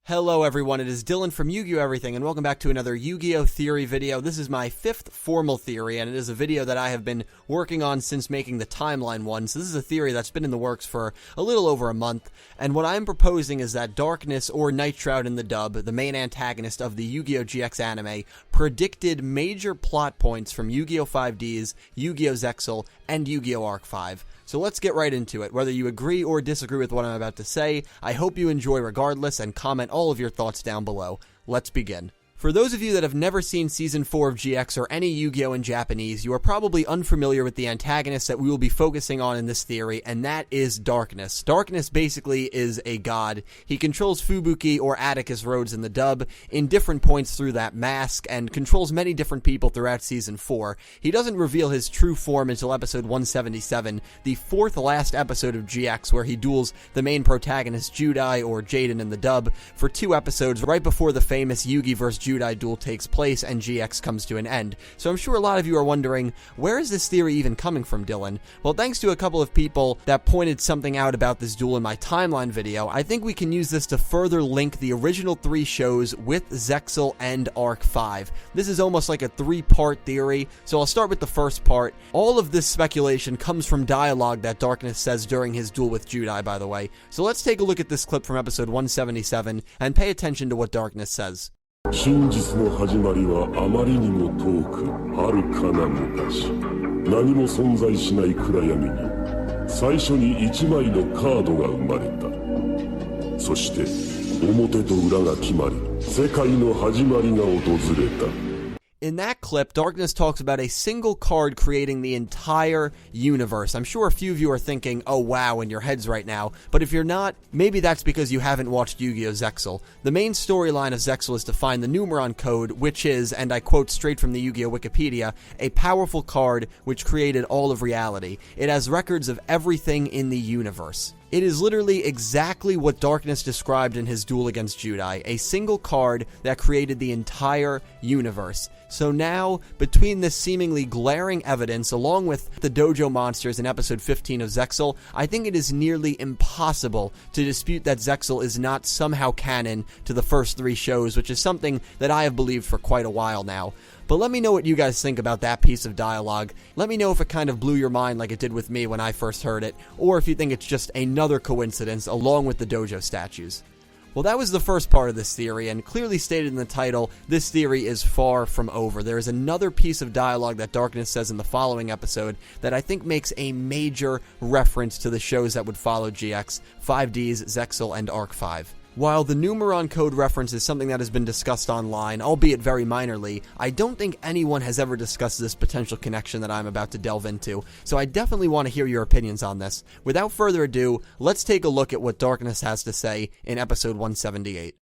Hello everyone, it is Dylan from Yu-Gi-Oh! Everything, and welcome back to another Yu-Gi-Oh! Theory video. This is my 5th formal theory, and it is a video that I have been working on since making the timeline one. So this is a theory that's been in the works for a little over a month, and what I'm proposing is that Darkness, or Nightshroud in the dub, the main antagonist of the Yugioh GX anime, predicted major plot points from Yugioh 5Ds, Yugioh Zexal, and Yu-Gi-Oh! Arc 5. So let's get right into it. Whether you agree or disagree with what I'm about to say, I hope you enjoy regardless, and comment all of your thoughts down below. Let's begin. For those of you that have never seen Season 4 of GX or any Yu-Gi-Oh! In Japanese, you are probably unfamiliar with the antagonist that we will be focusing on in this theory, and that is Darkness. Darkness basically is a god. He controls Fubuki or Atticus roads in the dub in different points through that mask, and controls many different people throughout Season 4. He doesn't reveal his true form until episode 177, the 4th last episode of GX, where he duels the main protagonist Judai or Jaden in the dub for 2 episodes right before the famous Yugi vs. Judai duel takes place and GX comes to an end. So I'm sure a lot of you are wondering, where is this theory even coming from, Dylan? Well, thanks to a couple of people that pointed something out about this duel in my timeline video, I think we can use this to further link the original 3 shows with Zexal and Arc 5. This is almost like a 3-part theory, so I'll start with the first part. All of this speculation comes from dialogue that Darkness says during his duel with Judai, by the way. So let's take a look at this clip from episode 177 and pay attention to what Darkness says. 真実の始まりはあまりにも遠く遥かな昔何も存在しない暗闇に最初に1枚のカードが生まれたそして表と裏が決まり世界の始まりが訪れた In that clip, Darkness talks about a single card creating the entire universe. I'm sure a few of you are thinking, oh wow, in your heads right now, but if you're not, maybe that's because you haven't watched Yu-Gi-Oh! Zexal. The main storyline of Zexal is to find the Numeron Code, which is, and I quote straight from the Yu-Gi-Oh! Wikipedia, a powerful card which created all of reality. It has records of everything in the universe. It is literally exactly what Darkness described in his duel against Judai, a single card that created the entire universe. So now, between this seemingly glaring evidence, along with the dojo monsters in episode 15 of Zexal, I think it is nearly impossible to dispute that Zexal is not somehow canon to the first 3 shows, which is something that I have believed for quite a while now. But let me know what you guys think about that piece of dialogue. Let me know if it kind of blew your mind like it did with me when I first heard it, or if you think it's just another coincidence along with the dojo statues. Well, that was the first part of this theory, and clearly stated in the title, this theory is far from over. There is another piece of dialogue that Darkness says in the following episode that I think makes a major reference to the shows that would follow GX, 5Ds, Zexal, and Arc 5. While the Numeron Code reference is something that has been discussed online, albeit very minorly, I don't think anyone has ever discussed this potential connection that I'm about to delve into, so I definitely want to hear your opinions on this. Without further ado, let's take a look at what Darkness has to say in episode 178.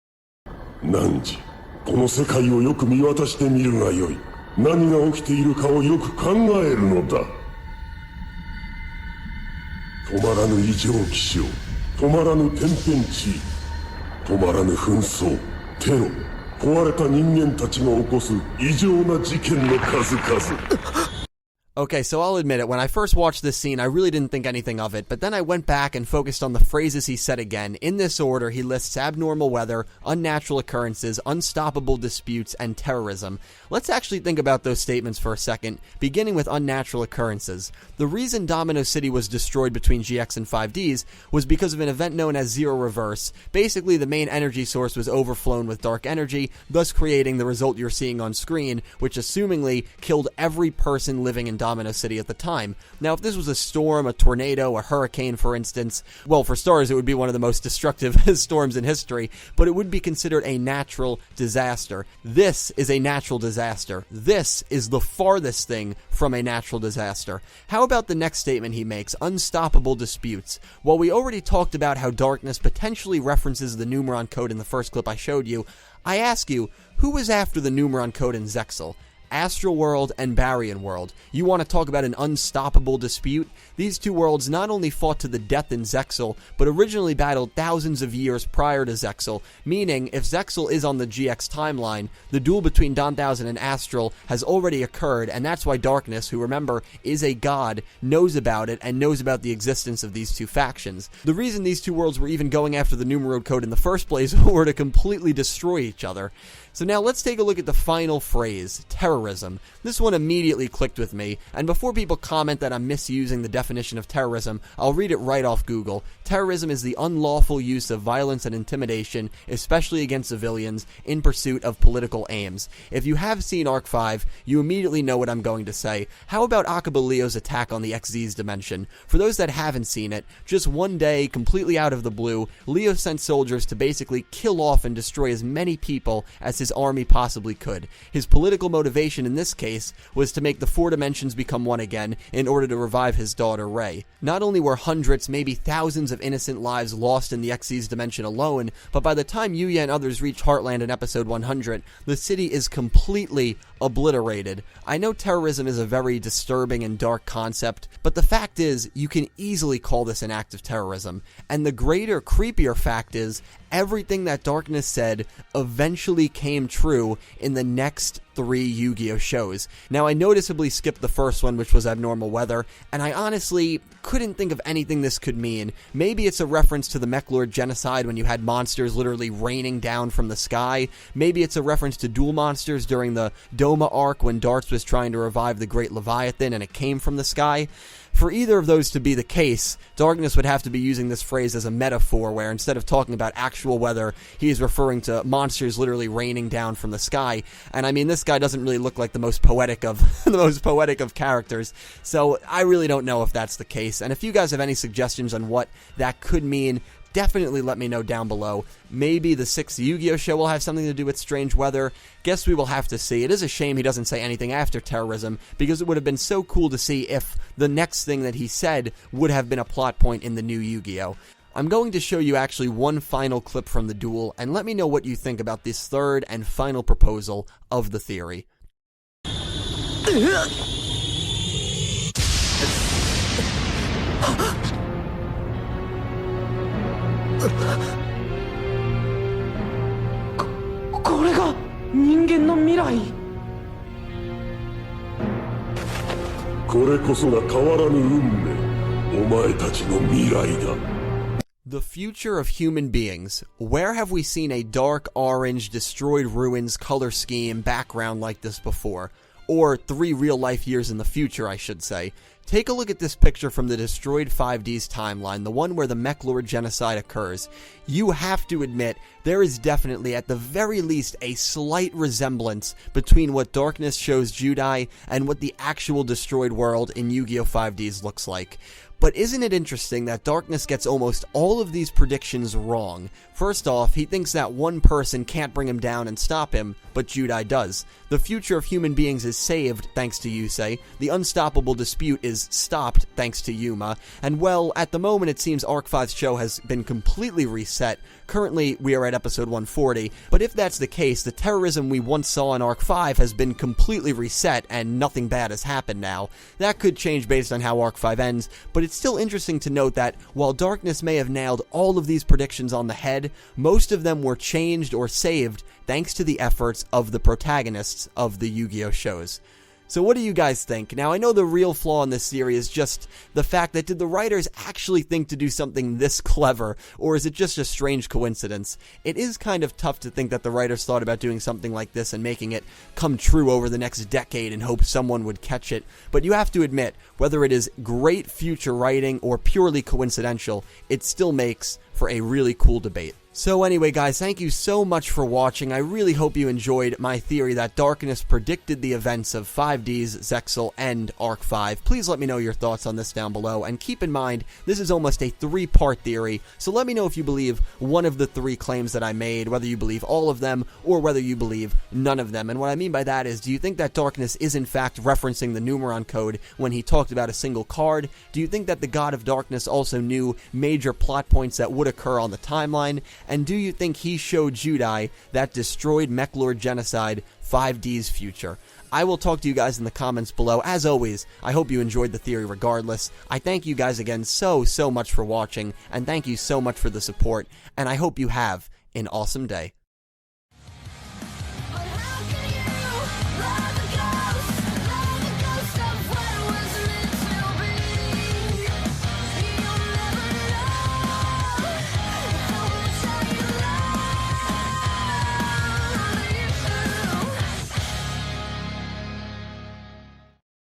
何時この世界をよく見渡してみるがよい何が起きているかをよく考えるのだ止まらぬ異常気象止まらぬ天変地異止まらぬ紛争、テロ、壊れた人間たちが起こす異常な事件の数々 Okay, so I'll admit it, when I first watched this scene, I really didn't think anything of it, but then I went back and focused on the phrases he said again. In this order, he lists abnormal weather, unnatural occurrences, unstoppable disputes, and terrorism. Let's actually think about those statements for a second, beginning with unnatural occurrences. The reason Domino City was destroyed between GX and 5Ds was because of an event known as Zero Reverse. Basically, the main energy source was overflown with dark energy, thus creating the result you're seeing on screen, which assumingly killed every person living in Domino City at the time. Now, if this was a storm, a tornado, a hurricane, for instance, well, for starters, it would be one of the most destructive storms in history, but it would be considered a natural disaster. This is a natural disaster. This is the farthest thing from a natural disaster. How about the next statement he makes, unstoppable disputes? Well, we already talked about how Darkness potentially references the Numeron Code in the first clip I showed you. I ask you, who was after the Numeron Code in Zexal? Astral World and Baryon World. You want to talk about an unstoppable dispute? These two worlds not only fought to the death in Zexal, but originally battled thousands of years prior to Zexal, meaning if Zexal is on the GX timeline, the duel between Dawn Thousand and Astral has already occurred, and that's why Darkness, who remember is a god, knows about it and knows about the existence of these two factions. The reason these two worlds were even going after the Numerode Code in the first place were to completely destroy each other. So now let's take a look at the final phrase, terrorism. This one immediately clicked with me, and before people comment that I'm misusing the definition of terrorism, I'll read it right off Google. Terrorism is the unlawful use of violence and intimidation, especially against civilians, in pursuit of political aims. If you have seen Arc 5, you immediately know what I'm going to say. How about Akaba Leo's attack on the XZ's dimension? For those that haven't seen it, just one day, completely out of the blue, Leo sent soldiers to basically kill off and destroy as many people as his army possibly could. His political motivation in this case was to make the four dimensions become one again in order to revive his daughter Rei. Not only were hundreds, maybe thousands of innocent lives lost in the XZ's dimension alone, but by the time Yuya and others reach Heartland in episode 100, the city is completely obliterated. I know terrorism is a very disturbing and dark concept, but the fact is, you can easily call this an act of terrorism. And the greater, creepier fact is, everything that Darkness said eventually came true in the next 3 Yu-Gi-Oh shows. Now, I noticeably skipped the first one, which was abnormal weather, and I honestly couldn't think of anything this could mean. Maybe it's a reference to the Mech Lord genocide when you had monsters literally raining down from the sky. Maybe it's a reference to dual monsters during the Doma arc when Darts was trying to revive the Great Leviathan and it came from the sky. For either of those to be the case, Darkness would have to be using this phrase as a metaphor where instead of talking about actual weather, he is referring to monsters literally raining down from the sky. And I mean, this guy doesn't really look like the most poetic of characters, so I really don't know if that's the case. And if you guys have any suggestions on what that could mean, definitely let me know down below. Maybe the 6th Yu-Gi-Oh show will have something to do with strange weather. Guess we will have to see. It is a shame he doesn't say anything after terrorism, because it would have been so cool to see if the next thing that he said would have been a plot point in the new Yu-Gi-Oh. I'm going to show you actually one final clip from the duel, and let me know what you think about this third and final proposal of the theory. これが人間の未来。これこそが変わらぬ運命。お前たちの未来だ。 The future of human beings. Where have we seen a dark orange, destroyed ruins color scheme background like this before? Or 3 real-life years in the future, I should say. Take a look at this picture from the destroyed 5Ds timeline, the one where the Mech Lord genocide occurs. You have to admit, there is definitely, at the very least, a slight resemblance between what Darkness shows Judai and what the actual destroyed world in Yu-Gi-Oh 5Ds looks like. But isn't it interesting that Darkness gets almost all of these predictions wrong? First off, he thinks that one person can't bring him down and stop him, but Judai does. The future of human beings is saved, thanks to Yusei. The unstoppable dispute is stopped, thanks to Yuma. And well, at the moment it seems Arc 5's show has been completely reset. Currently, we are at episode 140, but if that's the case, the terrorism we once saw in Arc 5 has been completely reset and nothing bad has happened now. That could change based on how Arc 5 ends, but it's still interesting to note that while Darkness may have nailed all of these predictions on the head, most of them were changed or saved thanks to the efforts of the protagonists of the Yu-Gi-Oh shows. So what do you guys think? Now, I know the real flaw in this theory is just the fact that did the writers actually think to do something this clever, or is it just a strange coincidence? It is kind of tough to think that the writers thought about doing something like this and making it come true over the next decade and hope someone would catch it, but you have to admit, whether it is great future writing or purely coincidental, it still makes for a really cool debate. So anyway guys, thank you so much for watching. I really hope you enjoyed my theory that Darkness predicted the events of 5Ds, Zexal, and Arc 5. Please let me know your thoughts on this down below, and keep in mind, this is almost a 3-part theory, so let me know if you believe one of the 3 claims that I made, whether you believe all of them, or whether you believe none of them. And what I mean by that is, do you think that Darkness is in fact referencing the Numeron code when he talked about a single card? Do you think that the God of Darkness also knew major plot points that would occur on the timeline? And do you think he showed Judai that destroyed Mech Lord genocide 5D's future? I will talk to you guys in the comments below. As always, I hope you enjoyed the theory regardless. I thank you guys again so much for watching, and thank you so much for the support, and I hope you have an awesome day.